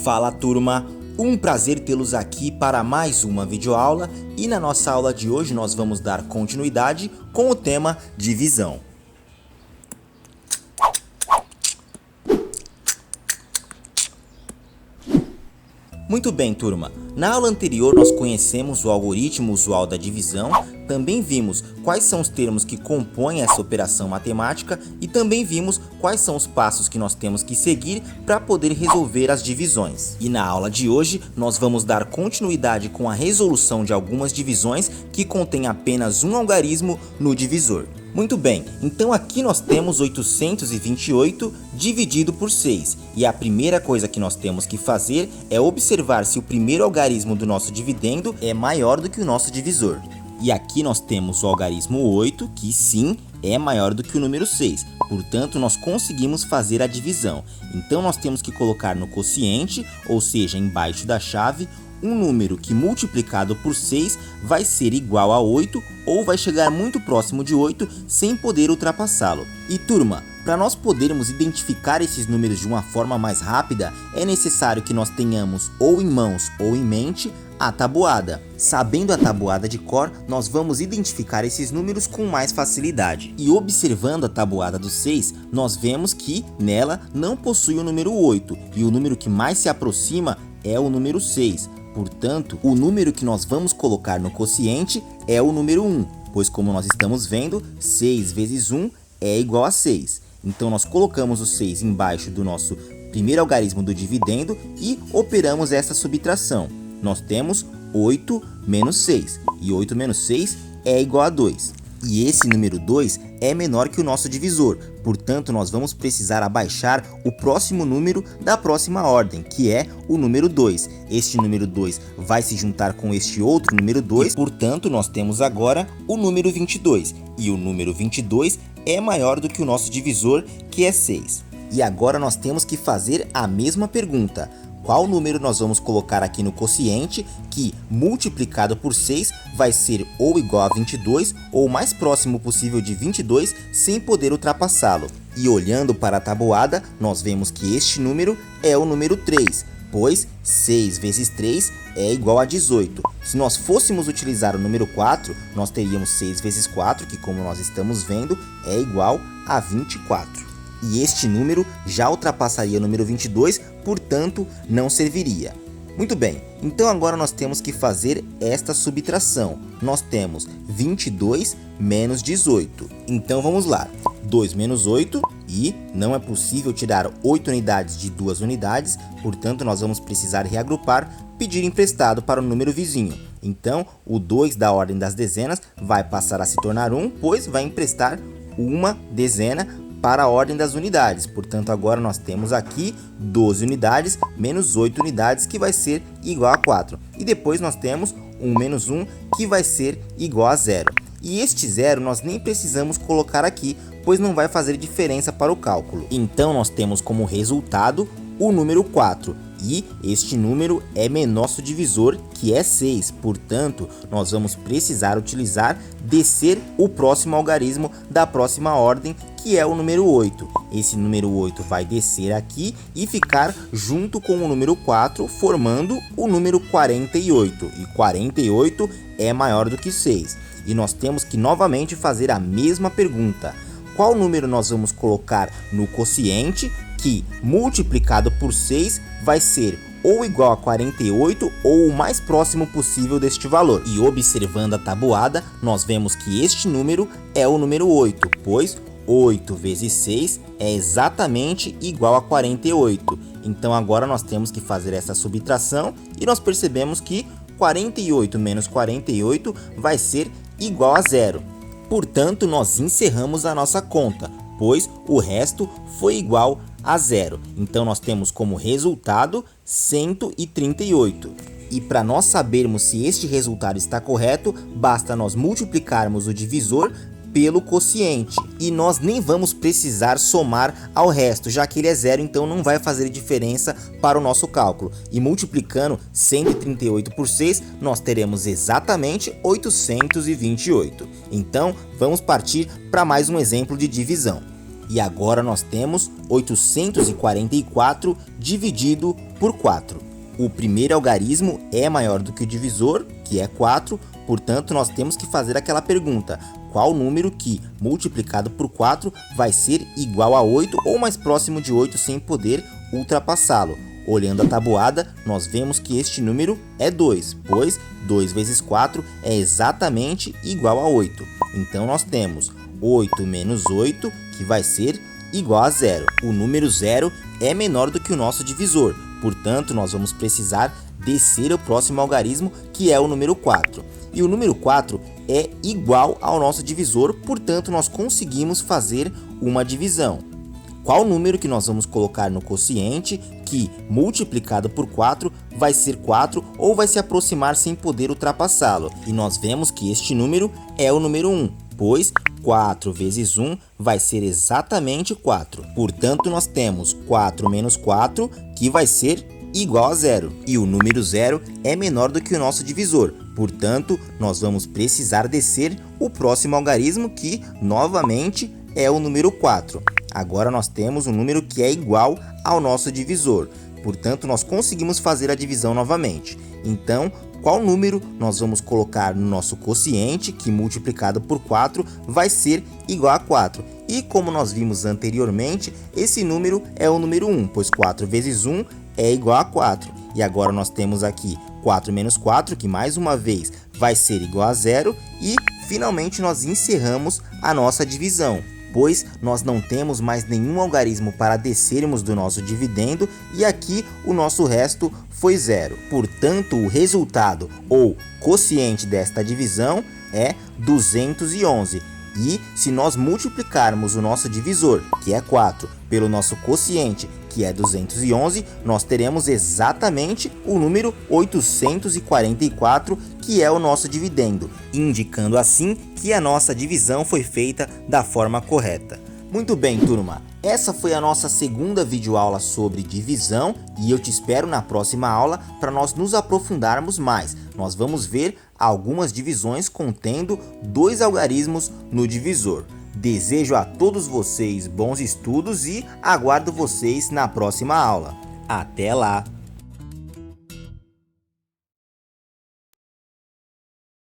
Fala turma, um prazer tê-los aqui para mais uma videoaula e na nossa aula de hoje nós vamos dar continuidade com o tema divisão. Muito bem turma, na aula anterior nós conhecemos o algoritmo usual da divisão, também vimos quais são os termos que compõem essa operação matemática e também vimos quais são os passos que nós temos que seguir para poder resolver as divisões. E na aula de hoje nós vamos dar continuidade com a resolução de algumas divisões que contêm apenas um algarismo no divisor. Muito bem, então aqui nós temos 828 dividido por 6 e a primeira coisa que nós temos que fazer é observar se o primeiro algarismo do nosso dividendo é maior do que o nosso divisor. E aqui nós temos o algarismo 8, que sim, é maior do que o número 6, portanto nós conseguimos fazer a divisão. Então nós temos que colocar no quociente, ou seja, embaixo da chave, um número que multiplicado por 6 vai ser igual a 8 ou vai chegar muito próximo de 8 sem poder ultrapassá-lo. E turma, para nós podermos identificar esses números de uma forma mais rápida, é necessário que nós tenhamos ou em mãos ou em mente a tabuada. Sabendo a tabuada de cor, nós vamos identificar esses números com mais facilidade. E observando a tabuada do 6, nós vemos que nela não possui o número 8 e o número que mais se aproxima é o número 6. Portanto, o número que nós vamos colocar no quociente é o número 1, pois como nós estamos vendo, 6 vezes 1 é igual a 6. Então nós colocamos o 6 embaixo do nosso primeiro algarismo do dividendo e operamos essa subtração. Nós temos 8 menos 6, e 8 menos 6 é igual a 2. E esse número 2 é menor que o nosso divisor, portanto nós vamos precisar abaixar o próximo número da próxima ordem, que é o número 2. Este número 2 vai se juntar com este outro número 2, e, portanto nós temos agora o número 22. E o número 22 é maior do que o nosso divisor, que é 6. E agora nós temos que fazer a mesma pergunta. Qual número nós vamos colocar aqui no quociente que, multiplicado por 6, vai ser ou igual a 22 ou o mais próximo possível de 22 sem poder ultrapassá-lo. E olhando para a tabuada, nós vemos que este número é o número 3, pois 6 vezes 3 é igual a 18. Se nós fôssemos utilizar o número 4, nós teríamos 6 vezes 4, que como nós estamos vendo, é igual a 24. E este número já ultrapassaria o número 22, portanto não serviria. Muito bem, então agora nós temos que fazer esta subtração. Nós temos 22 menos 18. Então vamos lá, 2 menos 8 e não é possível tirar 8 unidades de 2 unidades, portanto nós vamos precisar reagrupar, pedir emprestado para o número vizinho. Então o 2 da ordem das dezenas vai passar a se tornar 1, pois vai emprestar uma dezena para a ordem das unidades. Portanto, agora nós temos aqui 12 unidades menos 8 unidades, que vai ser igual a 4. E depois nós temos 1 menos 1, que vai ser igual a 0. E este 0 nós nem precisamos colocar aqui, pois não vai fazer diferença para o cálculo. Então, nós temos como resultado o número 4. E este número é menor que o divisor, que é 6. Portanto, nós vamos precisar utilizar descer o próximo algarismo da próxima ordem, que é o número 8. Esse número 8 vai descer aqui e ficar junto com o número 4, formando o número 48. E 48 é maior do que 6. E nós temos que novamente fazer a mesma pergunta. Qual número nós vamos colocar no quociente que, multiplicado por 6, vai ser ou igual a 48 ou o mais próximo possível deste valor? E observando a tabuada, nós vemos que este número é o número 8, pois 8 vezes 6 é exatamente igual a 48. Então agora nós temos que fazer essa subtração e nós percebemos que 48 menos 48 vai ser igual a 0. Portanto, nós encerramos a nossa conta, pois o resto foi igual a 0. Então nós temos como resultado 138. E para nós sabermos se este resultado está correto, basta nós multiplicarmos o divisor pelo quociente. E nós nem vamos precisar somar ao resto, já que ele é 0, então não vai fazer diferença para o nosso cálculo. E multiplicando 138 por 6, nós teremos exatamente 828. Então, vamos partir para mais um exemplo de divisão. E agora nós temos 844 dividido por 4. O primeiro algarismo é maior do que o divisor, que é 4, portanto nós temos que fazer aquela pergunta: qual número que, multiplicado por 4, vai ser igual a 8 ou mais próximo de 8 sem poder ultrapassá-lo? Olhando a tabuada, nós vemos que este número é 2, pois 2 vezes 4 é exatamente igual a 8. Então nós temos 8 menos 8, que vai ser igual a 0. O número 0 é menor do que o nosso divisor, portanto nós vamos precisar descer o próximo algarismo, que é o número 4. E o número 4 é igual ao nosso divisor, portanto nós conseguimos fazer uma divisão. Qual número que nós vamos colocar no quociente que, multiplicado por 4, vai ser 4 ou vai se aproximar sem poder ultrapassá-lo? E nós vemos que este número é o número 1, pois 4 vezes 1 vai ser exatamente 4. Portanto, nós temos 4 menos 4, que vai ser igual a 0. E o número 0 é menor do que o nosso divisor. Portanto, nós vamos precisar descer o próximo algarismo, que, novamente, é o número 4. Agora nós temos um número que é igual ao nosso divisor. Portanto, nós conseguimos fazer a divisão novamente. Então, qual número nós vamos colocar no nosso quociente, que multiplicado por 4 vai ser igual a 4? E como nós vimos anteriormente, esse número é o número 1, pois 4 vezes 1 é igual a 4. E agora nós temos aqui 4 menos 4, que mais uma vez vai ser igual a 0. E finalmente nós encerramos a nossa divisão, pois nós não temos mais nenhum algarismo para descermos do nosso dividendo e aqui o nosso resto foi 0. Portanto, o resultado ou quociente desta divisão é 211. E se nós multiplicarmos o nosso divisor, que é 4, pelo nosso quociente, que é 211, nós teremos exatamente o número 844, que é o nosso dividendo, indicando assim que a nossa divisão foi feita da forma correta. Muito bem, turma, essa foi a nossa segunda videoaula sobre divisão e eu te espero na próxima aula para nós nos aprofundarmos mais. Nós vamos ver algumas divisões contendo 2 algarismos no divisor. Desejo a todos vocês bons estudos e aguardo vocês na próxima aula. Até lá!